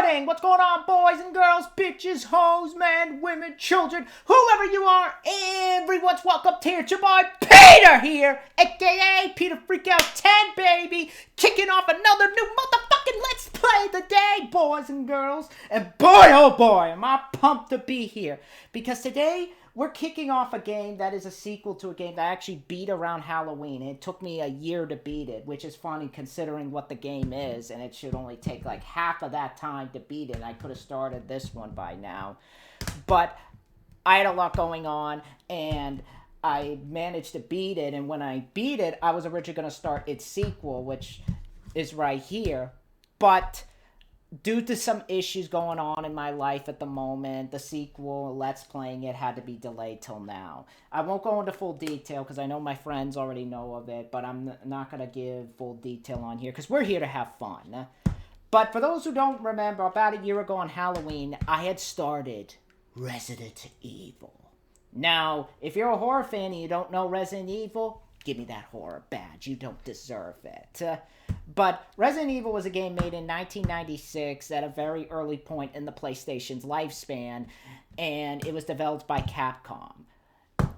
morning! What's going on, boys and girls, bitches, hoes, men, women, children, whoever you are, everyone's welcome here. It's your boy Peter here, aka PeterFreakout10, baby, kicking off another new motherfucking Let's Play of the day, boys and girls. And boy, oh boy, am I pumped to be here, because today we're kicking off a game that is a sequel to a game that I actually beat around Halloween. It took me a year to beat it, which is funny considering what the game is, and it should only take like half of that time to beat it. I could have started this one by now. But I had a lot going on, and I managed to beat it, and when I beat it, I was originally going to start its sequel, which is right here. But due to some issues going on in my life at the moment, the sequel, Let's Playing it, had to be delayed till now. I won't go into full detail because I know my friends already know of it, but I'm not going to give full detail on here because we're here to have fun. But for those who don't remember, about a year ago on Halloween, I had started Resident Evil. Now, if you're a horror fan and you don't know Resident Evil, give me that horror badge. You don't deserve it. But Resident Evil was a game made in 1996 at a very early point in the PlayStation's lifespan, and it was developed by Capcom.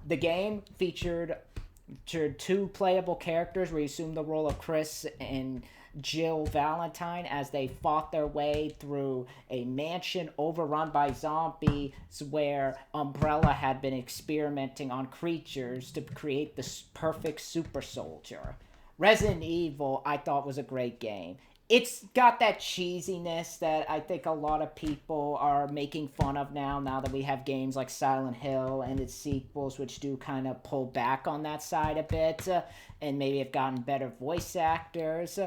The game featured two playable characters where you assume the role of Chris and Jill Valentine as they fought their way through a mansion overrun by zombies where Umbrella had been experimenting on creatures to create the perfect super soldier. Resident Evil, I thought, was a great game. It's got that cheesiness that I think a lot of people are making fun of now that we have games like Silent Hill and its sequels, which do kind of pull back on that side a bit, and maybe have gotten better voice actors.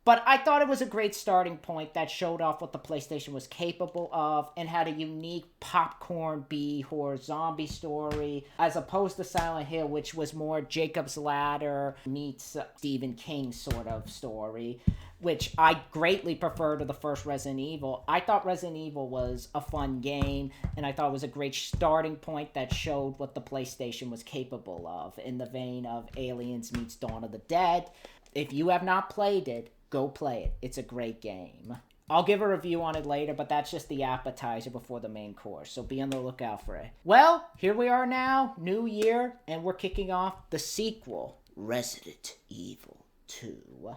But I thought it was a great starting point that showed off what the PlayStation was capable of and had a unique popcorn B-horror zombie story, as opposed to Silent Hill, which was more Jacob's Ladder meets Stephen King sort of story, which I greatly prefer to the first Resident Evil. I thought Resident Evil was a fun game, and I thought it was a great starting point that showed what the PlayStation was capable of, in the vein of Aliens meets Dawn of the Dead. If you have not played it, go play it. It's a great game. I'll give a review on it later, but that's just the appetizer before the main course, so be on the lookout for it. Well, here we are now, new year, and we're kicking off the sequel, Resident Evil 2.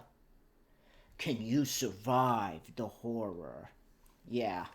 Can you survive the horror? Yeah.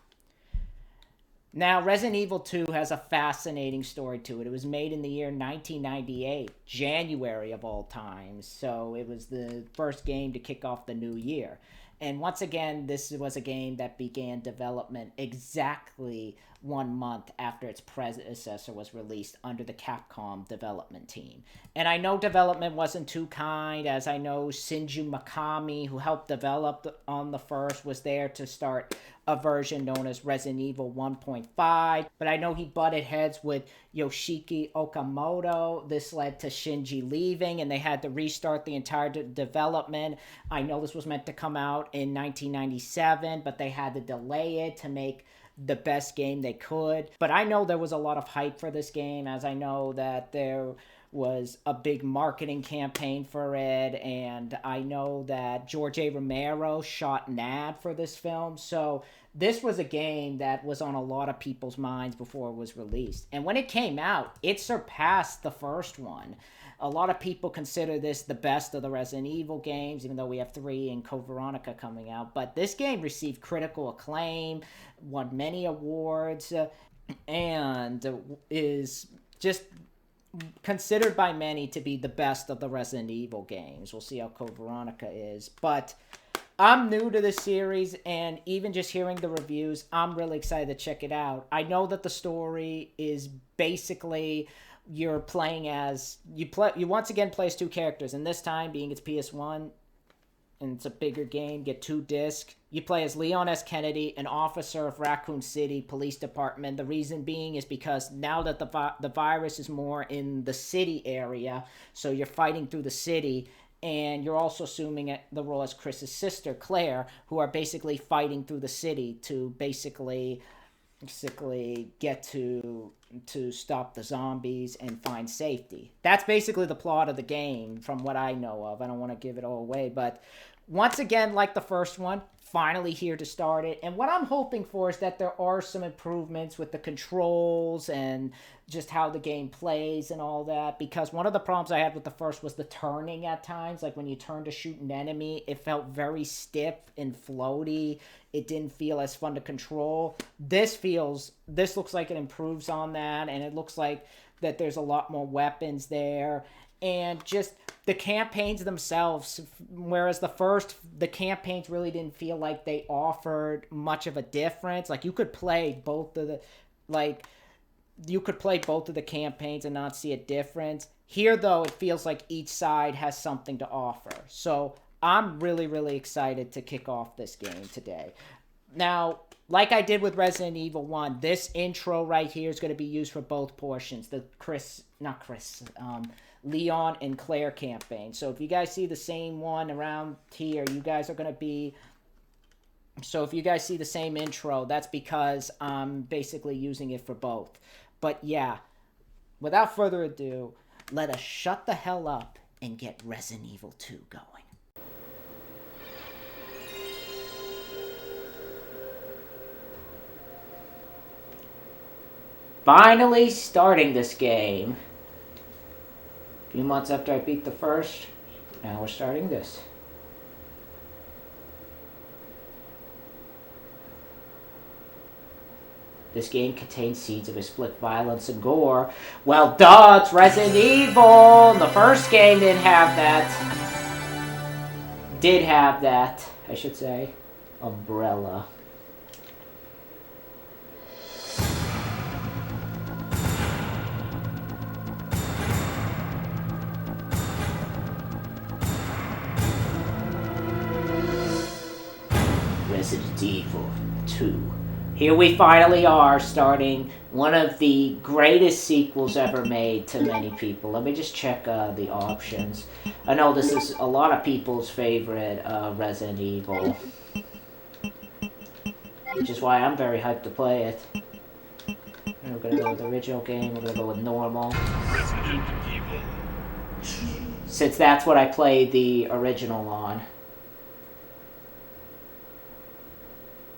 Now, Resident Evil 2 has a fascinating story to it. It was made in the year 1998, January of all times, so it was the first game to kick off the new year. And once again, this was a game that began development exactly 1 month after its predecessor was released under the Capcom development team. And I know development wasn't too kind, as I know Shinji Mikami, who helped develop on the first, was there to start a version known as Resident Evil 1.5, but I know he butted heads with Yoshiki Okamoto. This led to Shinji leaving, and they had to restart the entire development. I know this was meant to come out in 1997, but they had to delay it to make the best game they could. But I know there was a lot of hype for this game, as I know that there was a big marketing campaign for it, and I know that George A. Romero shot an ad for this film, so this was a game that was on a lot of people's minds before it was released. And when it came out, it surpassed the first one. A lot of people consider this the best of the Resident Evil games, even though we have 3 and Code Veronica coming out. But this game received critical acclaim, won many awards, and is just considered by many to be the best of the Resident Evil games. We'll see how Code Veronica is. But I'm new to this series, and even just hearing the reviews, I'm really excited to check it out. I know that the story is basically you're playing as you once again play as 2 characters, and this time, being it's PS1 and it's a bigger game, get 2 discs. You play as Leon S. Kennedy, an officer of Raccoon City Police Department. The reason being is because now that the virus is more in the city area, so you're fighting through the city, and you're also assuming the role as Chris's sister, Claire, who are basically fighting through the city to basically get to stop the zombies and find safety. That's basically the plot of the game from what I know of. I don't want to give it all away, but once again, like the first one, finally here to start it. And what I'm hoping for is that there are some improvements with the controls and just how the game plays and all that. Because one of the problems I had with the first was the turning at times. Like when you turn to shoot an enemy, it felt very stiff and floaty. It didn't feel as fun to control. This looks like it improves on that. And it looks like that there's a lot more weapons there. And just the campaigns themselves, whereas the campaigns really didn't feel like they offered much of a difference. Like you could play both of the campaigns and not see a difference. Here, though, it feels like each side has something to offer. So I'm really, really excited to kick off this game today. Now, like I did with Resident Evil 1, this intro right here is going to be used for both portions. The Leon and Claire campaign. So if you guys see the same one around here, you guys are going to be... So if you guys see the same intro, that's because I'm basically using it for both. But yeah, without further ado, let us shut the hell up and get Resident Evil 2 going. Finally starting this game. A few months after I beat the first, now we're starting this. This game contains scenes of explicit violence and gore. Well, duh, it's Resident Evil! The first game didn't have that. Did have that, I should say. Umbrella. Resident Evil 2. Here we finally are, starting one of the greatest sequels ever made to many people. Let me just check the options. I know this is a lot of people's favorite Resident Evil, which is why I'm very hyped to play it. We're going to go with the original game, we're going to go with normal. Resident Evil 2. Since that's what I played the original on.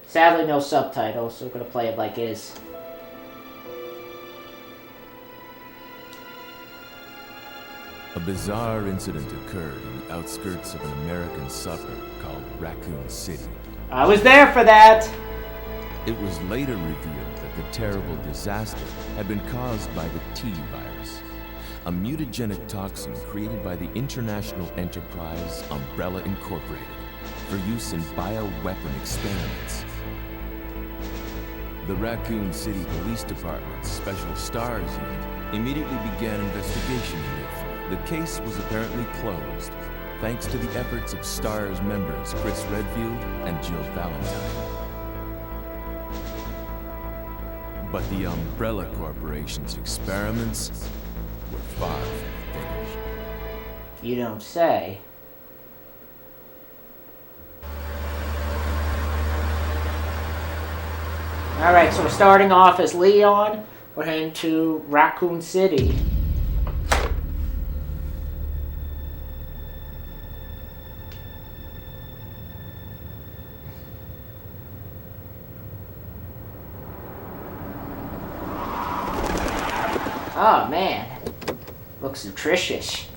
Sadly, no subtitles, so we're going to play it like is. A bizarre incident occurred in the outskirts of an American suburb called Raccoon City. I was there for that! It was later revealed that the terrible disaster had been caused by the T virus, a mutagenic toxin created by the international enterprise Umbrella Incorporated for use in bioweapon experiments. The Raccoon City Police Department's Special Stars Unit immediately began investigation into it. The case was apparently closed, thanks to the efforts of STARS members Chris Redfield and Jill Valentine. But the Umbrella Corporation's experiments were far from finished. You don't say. Alright, so we're starting off as Leon. We're heading to Raccoon City. Oh man, looks nutritious.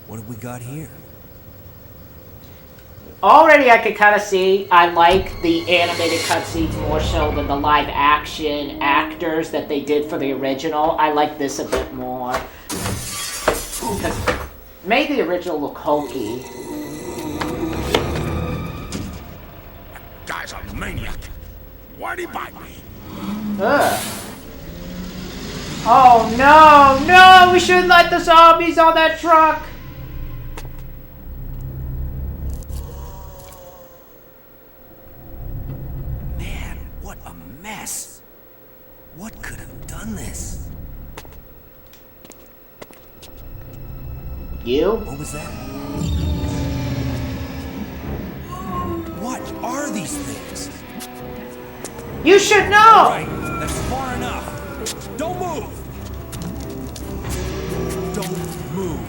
What have we got here? Already I could kind of see I like the animated cutscenes more so than the live action actors that they did for the original. I like this a bit more. Because it made the original look hokey. That guy's a maniac. Why'd he bite me? Ugh. Oh no, no! We shouldn't let the zombies on that truck! Mess. What could have done this? You? What was that? What are these things? You should know! All right, that's far enough. Don't move! Don't move.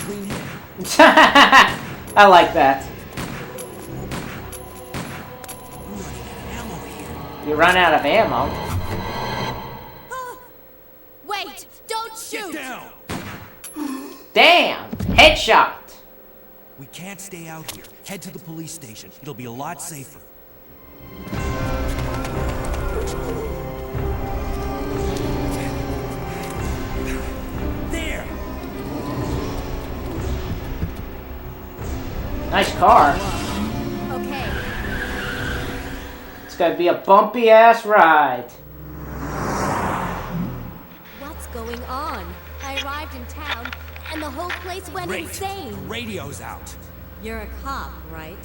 clean hit. I like that. You run out of ammo. Wait! Don't shoot! Get down! Damn! Headshot! We can't stay out here. Head to the police station. It'll be a lot safer. There! Nice car. Okay. It's gonna be a bumpy ass ride. What's going on? I arrived in town, and the whole place went insane. Radio's out. You're a cop, right?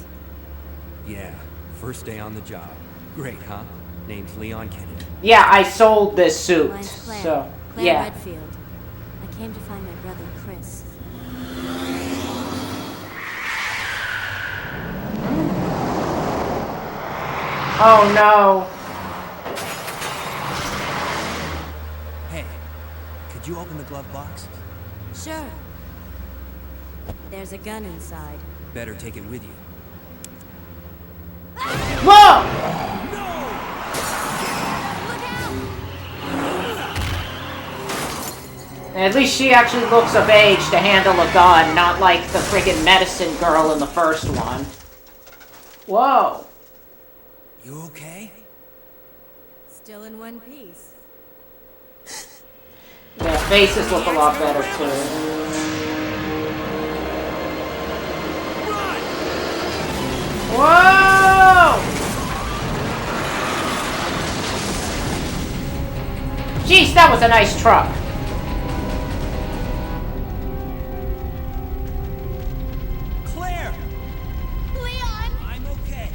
Yeah, first day on the job. Great, huh? Name's Leon Kennedy. Yeah, I sold this suit. Mine's Claire. So, Claire yeah. Redfield. I came to find my brother, Chris. Oh no. Hey, could you open the glove box? Sure. There's a gun inside. Better take it with you. Whoa! Look out! At least she actually looks of age to handle a gun, not like the friggin' medicine girl in the first one. Whoa. You okay? Still in one piece. Yeah, faces look a lot better too. Whoa! Jeez, that was a nice truck. Claire! Leon! I'm okay.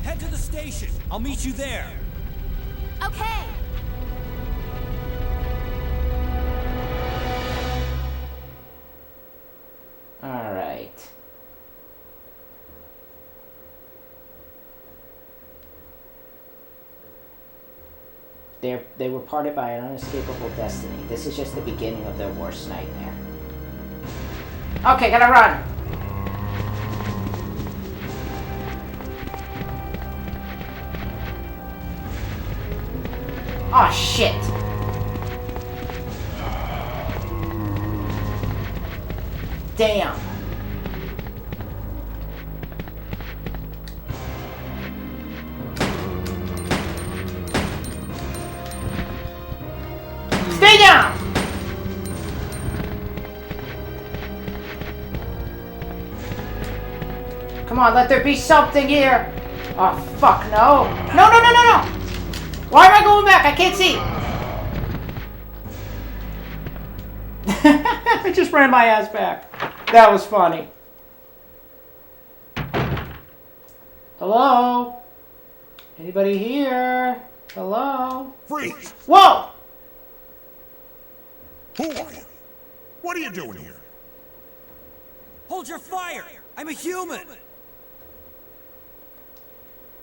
Head to the station. I'll meet you there. Okay. All right. They were parted by an unescapable destiny. This is just the beginning of their worst nightmare. Okay, gotta run. Oh shit. Damn. Stay down! Come on, let there be something here. Oh, fuck, no. No, no, no, no, no! Why am I going back? I can't see. I just ran my ass back. That was funny. Hello? Anybody here? Hello? Freeze! Whoa! Who are you? What are you doing here? Hold your fire! I'm a human!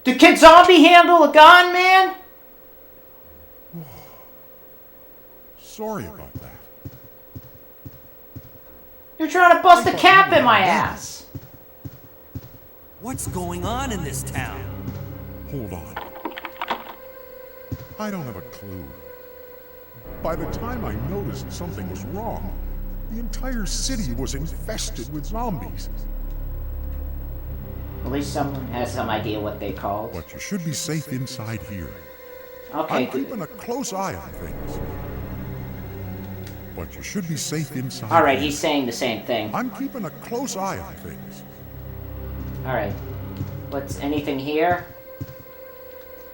Can zombie handle a gun, man? Sorry about that. You're trying to bust a cap in my ass. What's going on in this town? Hold on. I don't have a clue. By the time I noticed something was wrong, the entire city was infested with zombies. At least someone has some idea what they called. But you should be safe inside here. Okay, I'm keeping a close eye on things. But you should be safe inside. Alright, here. he's saying the same thing. I'm keeping a close eye on things. Alright. What's anything here?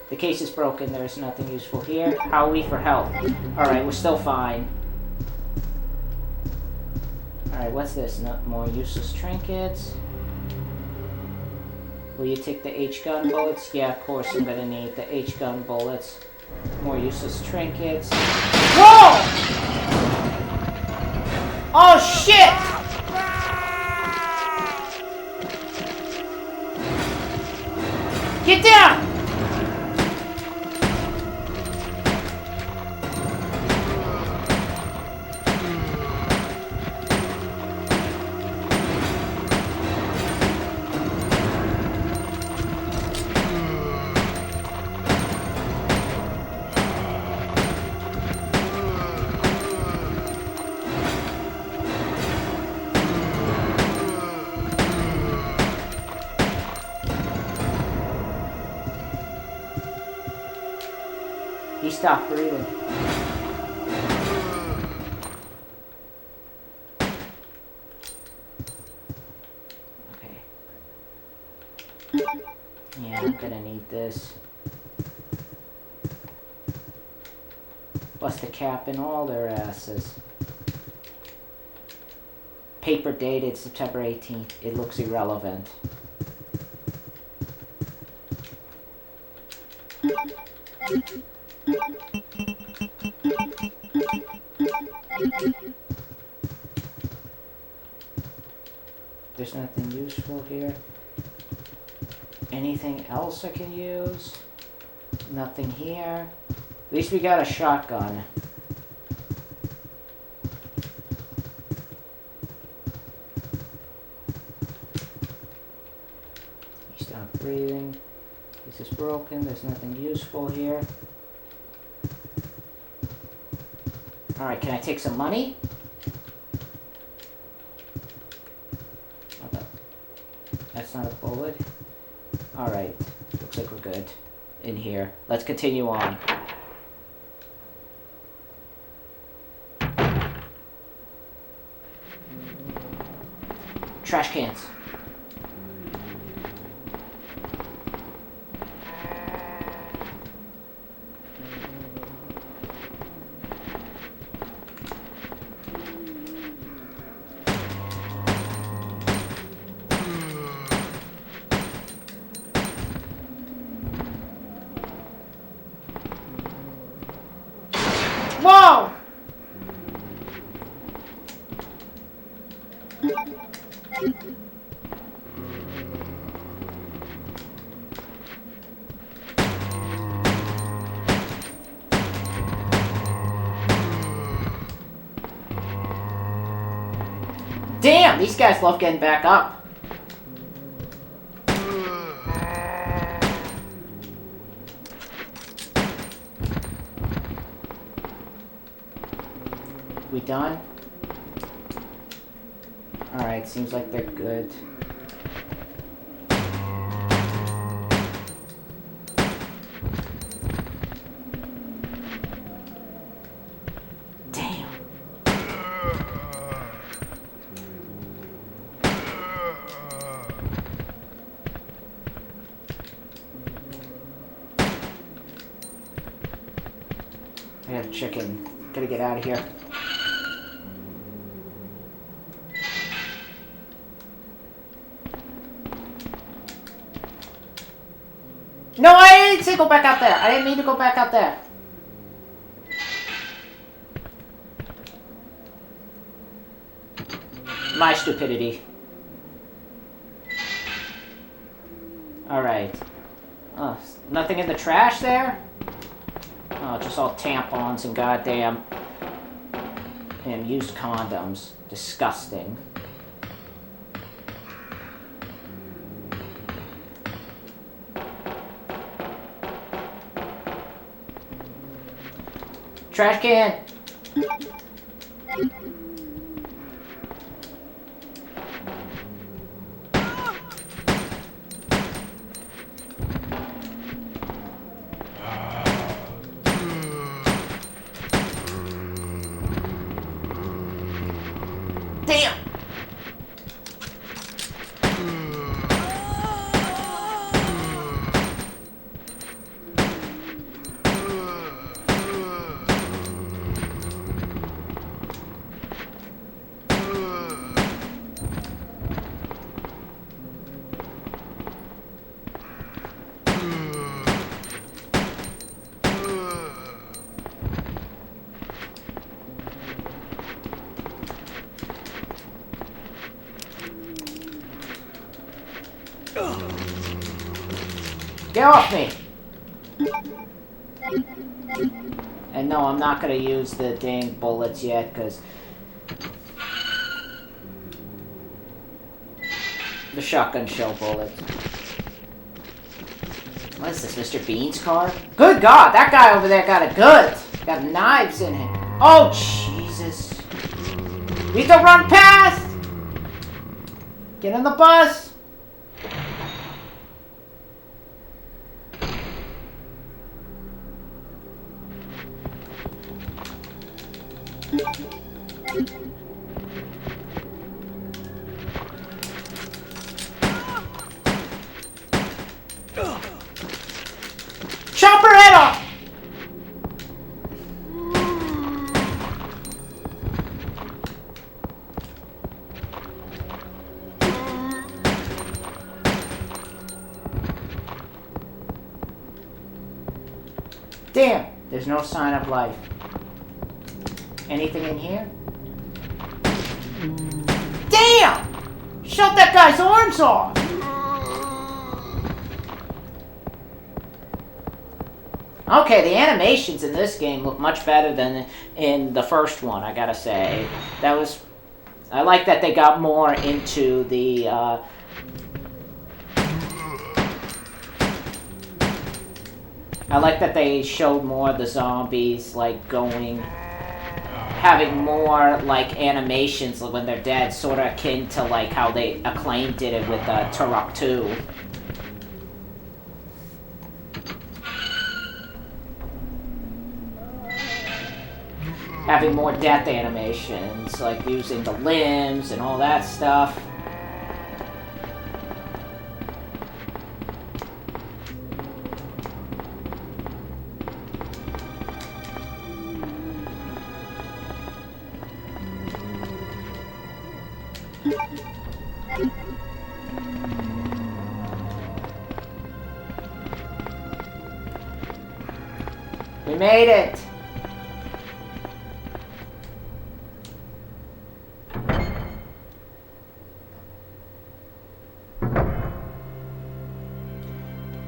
The case is broken. There's nothing useful here. Howie for help. Alright, we're still fine. Alright, what's this? Not more useless trinkets. Will you take the H-gun bullets? Yeah, of course I'm gonna need the H-gun bullets. More useless trinkets. Whoa! Oh shit! Get down! He stopped breathing. Okay. Yeah, I'm gonna need this. Bust a cap in all their asses. Paper dated September 18th. It looks irrelevant. There's nothing useful here. Anything else I can use? Nothing here. At least we got a shotgun. He's not breathing. This is broken. There's nothing useful here. Alright, can I take some money? Okay. That's not a bullet. Alright. Looks like we're good in here. Let's continue on. Trash cans. Whoa! Damn, these guys love getting back up. We done? Alright, seems like they're good. Damn. I got a chicken. Gotta get out of here. No, I didn't say go back out there. I didn't mean to go back out there. My stupidity. Alright. Oh, nothing in the trash there? Oh, just all tampons and goddamn... and used condoms. Disgusting. Trash can! Damn! Get off me! And no, I'm not gonna use the dang bullets yet, because... the shotgun shell bullets. What is this, Mr. Bean's car? Good God, that guy over there got a goods! Got knives in him. Oh, Jesus. We can run past! Get on the bus! Chop her head off! Damn, there's no sign of life. Anything in here? Damn! Shut that guy's arms off! Okay, the animations in this game look much better than in the first one, I gotta say. I like that they got more into the, I like that they showed more of the zombies, like, having more, like, animations when they're dead, sort of akin to, like, how Acclaim did it with Turok 2. Having more death animations, like using the limbs and all that stuff. We made it!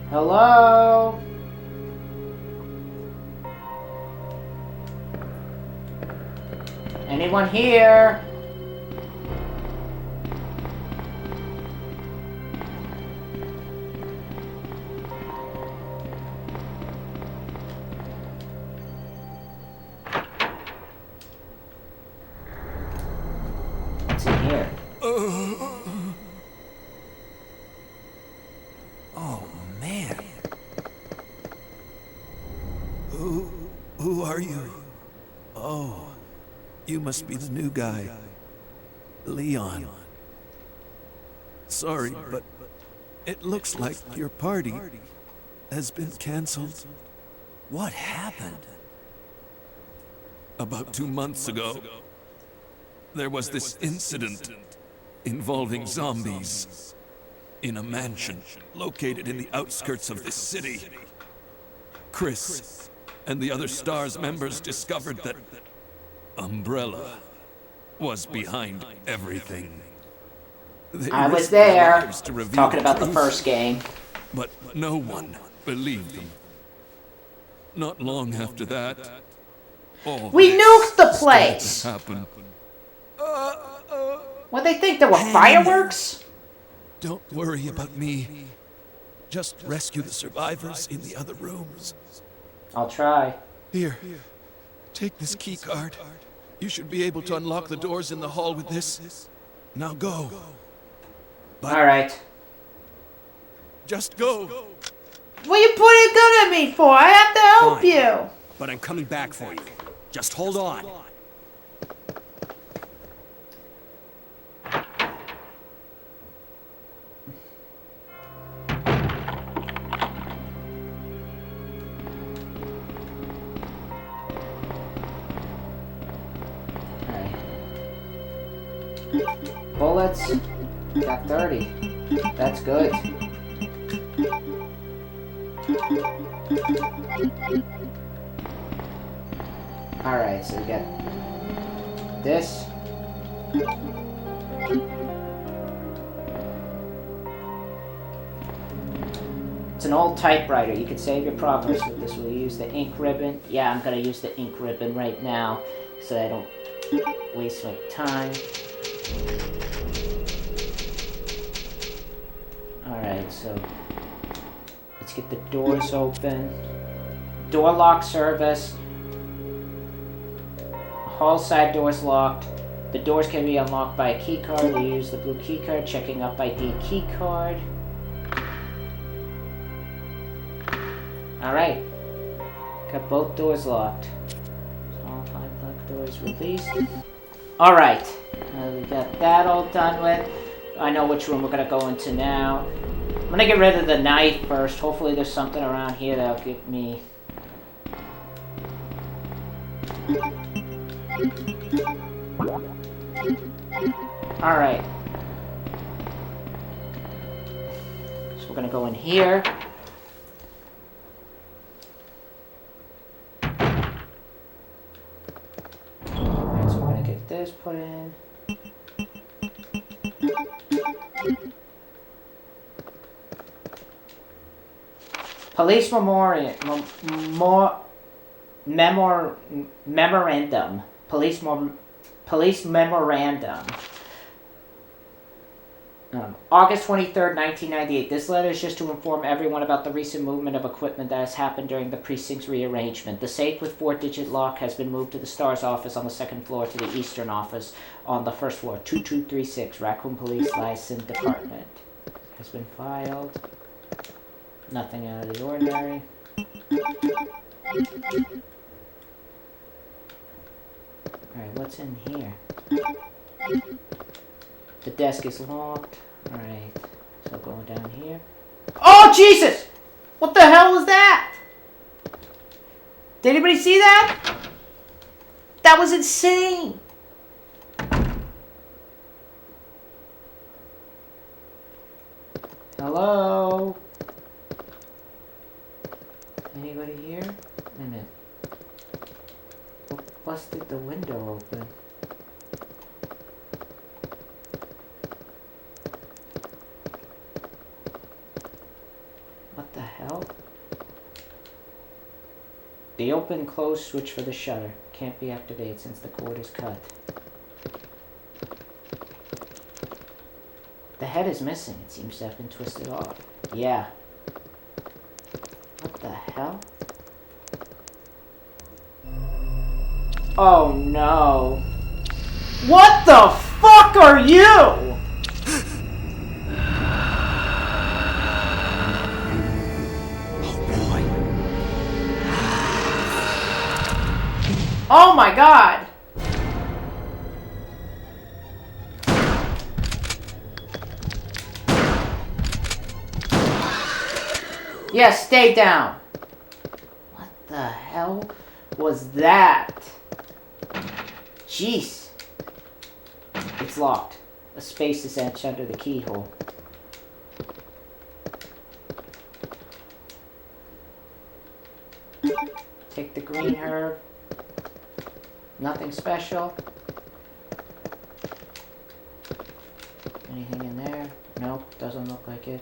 Hello? Anyone here? What's in here? Oh, man. Who are you? Oh, you must be the new guy. Leon. Sorry, but it looks like your party has been canceled. What happened? About 2 months ago, there was this incident involving zombies in a mansion located in the outskirts of this city. Chris and the other STARS members discovered that Umbrella was behind everything. I was there, talking about the first game. But no one believed them. Not long after that, we nuked the place! Happened. What, they think there were fireworks? Don't worry about me. Just rescue the survivors in the other rooms. I'll try. Here, take this key card. You should be able to unlock the doors in the hall with this. Now go. Alright. Just go. What are you pointing a gun at me for? I have to help Fine. you. But I'm coming back for you. Just hold on. Bullets. Got 30. That's good. Alright, so we got this. It's an old typewriter. You can save your progress with this. Will you use the ink ribbon? Yeah, I'm gonna use the ink ribbon right now so I don't waste my time. Alright, so let's get the doors open. Door lock service. Hall side doors locked. The doors can be unlocked by a key card. We use the blue key card. Checking up ID key card. Alright. Got both doors locked. All 5 black doors released. Alright. We got that all done with. I know which room we're gonna go into now. gonna get rid of the knife first. Hopefully there's something around here that'll give me... Alright. So we're gonna go in here. Alright, so we're gonna get this put in. Police memorandum. Police memorandum. August 23rd, 1998. This letter is just to inform everyone about the recent movement of equipment that has happened during the precinct's rearrangement. The safe with 4-digit lock has been moved to the STARS office on the second floor to the Eastern office on the first floor. 2236, Raccoon Police License Department. Has been filed. Nothing out of the ordinary. Alright, what's in here? The desk is locked. Alright, so going down here. Oh, Jesus! What the hell was that? Did anybody see that? That was insane! Hello? Anybody here? Wait a minute. What busted the window open? What the hell? The open-close switch for the shutter can't be activated since the cord is cut. The head is missing. It seems to have been twisted off. Yeah. What the hell? Oh no. What the fuck are you? Oh my god! Yes, stay down. What the hell was that? Jeez. It's locked. A space is etched under the keyhole. Take the green herb. Nothing special. Anything in there? Nope, doesn't look like it.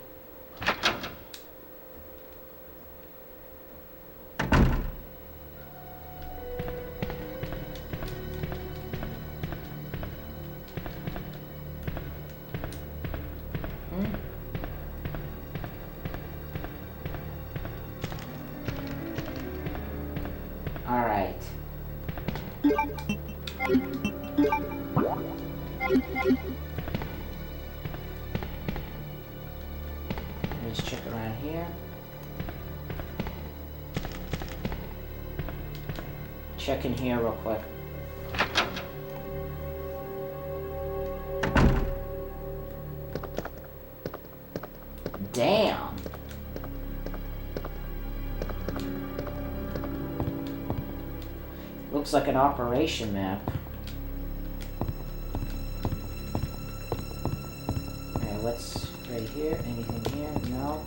Alright. Let's check around here. Check in here real quick. Damn. Looks like an operation map. Okay, what's right here? Anything here? No.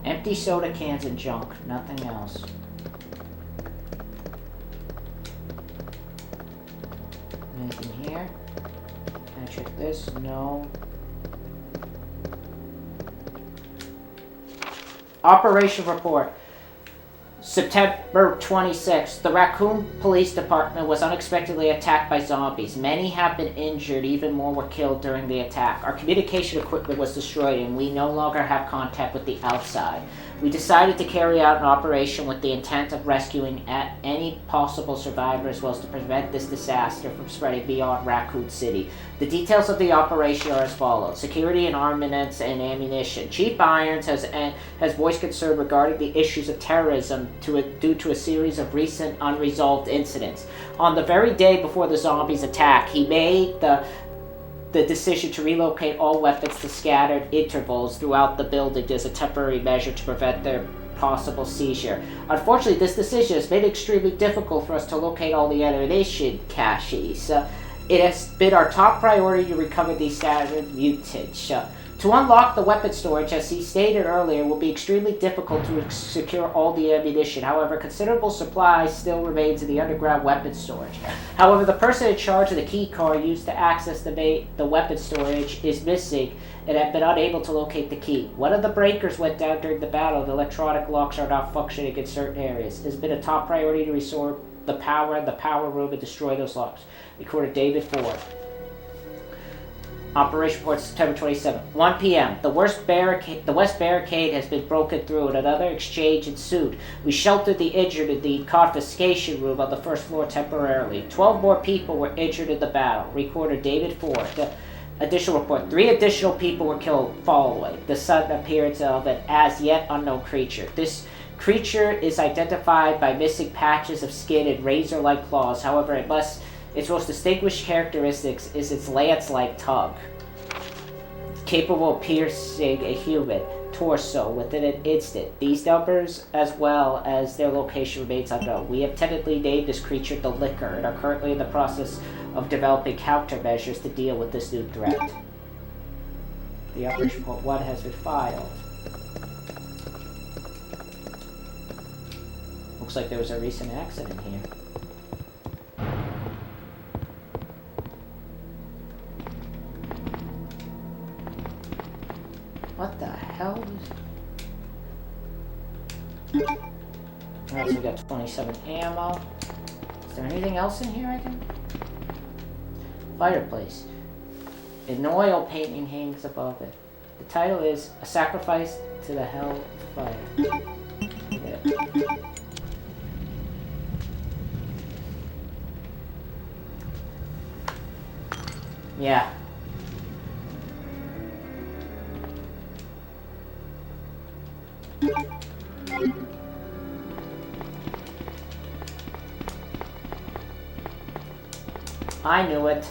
Empty soda cans and junk. Nothing else. Anything here? Can I check this? No. Operation report. September 26th. The Raccoon Police Department was unexpectedly attacked by zombies. Many have been injured. Even more were killed during the attack. Our communication equipment was destroyed and we no longer have contact with the outside. We decided to carry out an operation with the intent of rescuing any possible survivor as well as to prevent this disaster from spreading beyond Raccoon City. The details of the operation are as follows. Security and armaments and ammunition. Chief Irons has voiced concern regarding the issues of terrorism due to a series of recent unresolved incidents. On the very day before the zombies' attack, he made the decision to relocate all weapons to scattered intervals throughout the building as a temporary measure to prevent their possible seizure. Unfortunately, this decision has made it extremely difficult for us to locate all the ammunition caches. It has been our top priority to recover these scattered mutants. To unlock the weapon storage, as he stated earlier, will be extremely difficult to secure all the ammunition. However, considerable supply still remains in the underground weapon storage. However, the person in charge of the key card used to access the weapon storage is missing and have been unable to locate the key. One of the breakers went down during the battle. The electronic locks are not functioning in certain areas. It has been a top priority to restore the power in the power room and destroy those locks. Recorded David Ford. Operation report September 27, 1 p.m. The west barricade has been broken through and another exchange ensued. We sheltered the injured in the confiscation room on the first floor temporarily. 12 more people were injured in the battle. Recorder David Ford. Additional report. 3 additional people were killed following the sudden appearance of an as yet unknown creature. This creature is identified by missing patches of skin and razor-like claws. However, its most distinguished characteristics is its lance-like tongue, capable of piercing a human torso within an instant. These numbers, as well as their location, remains unknown. We have tentatively named this creature the Licker and are currently in the process of developing countermeasures to deal with this new threat. The Operation Report 1 has been filed. Looks like there was a recent accident here. What the hell is... Alright, so we got 27 ammo. Is there anything else in here I can... Fireplace. An oil painting hangs above it. The title is A Sacrifice to the Hell Fire. Yeah. I knew it.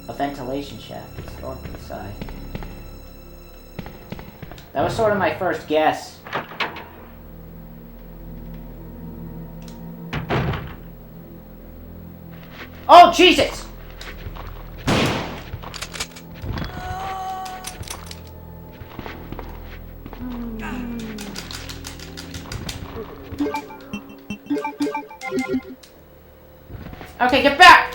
A ventilation shaft. It's dark inside. That was sort of my first guess. Oh, Jesus! Okay, get back!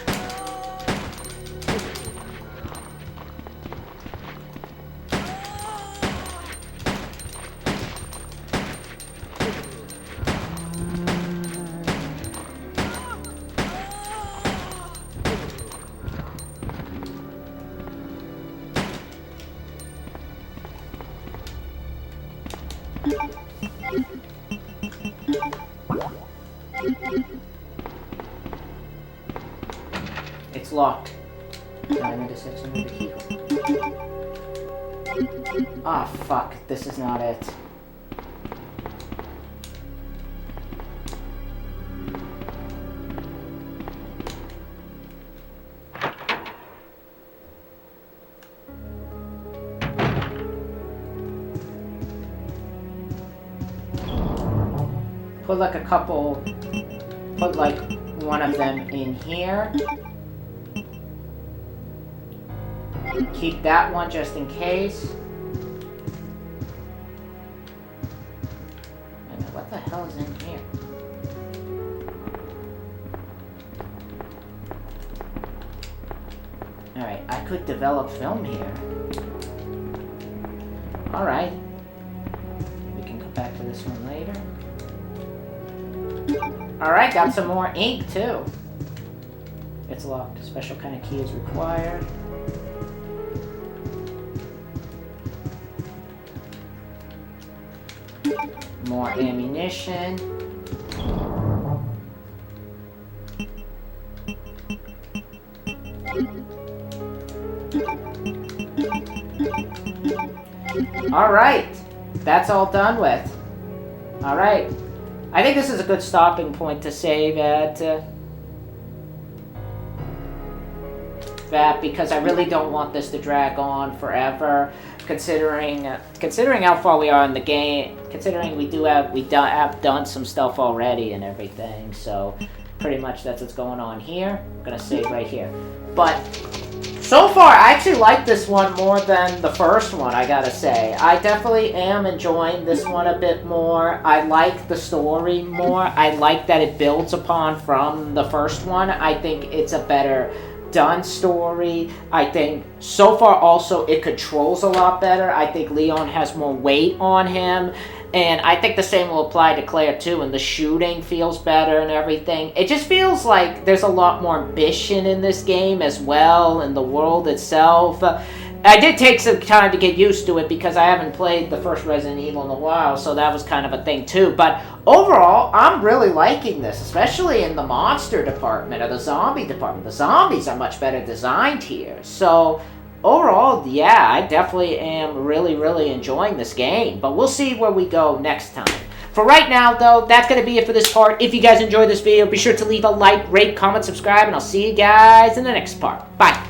It's locked. I need to set some of the key. Ah, fuck. This is not it. Put like a couple... Put like one of them in here. Keep that one just in case. Wait a minute, what the hell is in here? could develop film here. Alright. We can come back to this one later. Alright, got some more ink too. It's locked. Special kind of key is required. More ammunition. Alright, that's all done with. Alright, I think this is a good stopping point to save at that, because I really don't want this to drag on forever, considering how far we are in the game, considering we have done some stuff already and everything, so pretty much that's what's going on here. I'm gonna save right here. But so far, I actually like this one more than the first one, I gotta say. I definitely am enjoying this one a bit more. I like the story more. I like that it builds upon from the first one. I think it's a better done story. I think so far also it controls a lot better. I think Leon has more weight on him. And I think the same will apply to Claire too, and the shooting feels better and everything. It just feels like there's a lot more ambition in this game as well, in the world itself. I did take some time to get used to it because I haven't played the first Resident Evil in a while, so that was kind of a thing too. But overall, I'm really liking this, especially in the monster department or the zombie department. The zombies are much better designed here. So overall, yeah, I definitely am really enjoying this game. But we'll see where we go next time. For right now, though, that's going to be it for this part. If you guys enjoyed this video, be sure to leave a like, rate, comment, subscribe, and I'll see you guys in the next part. Bye.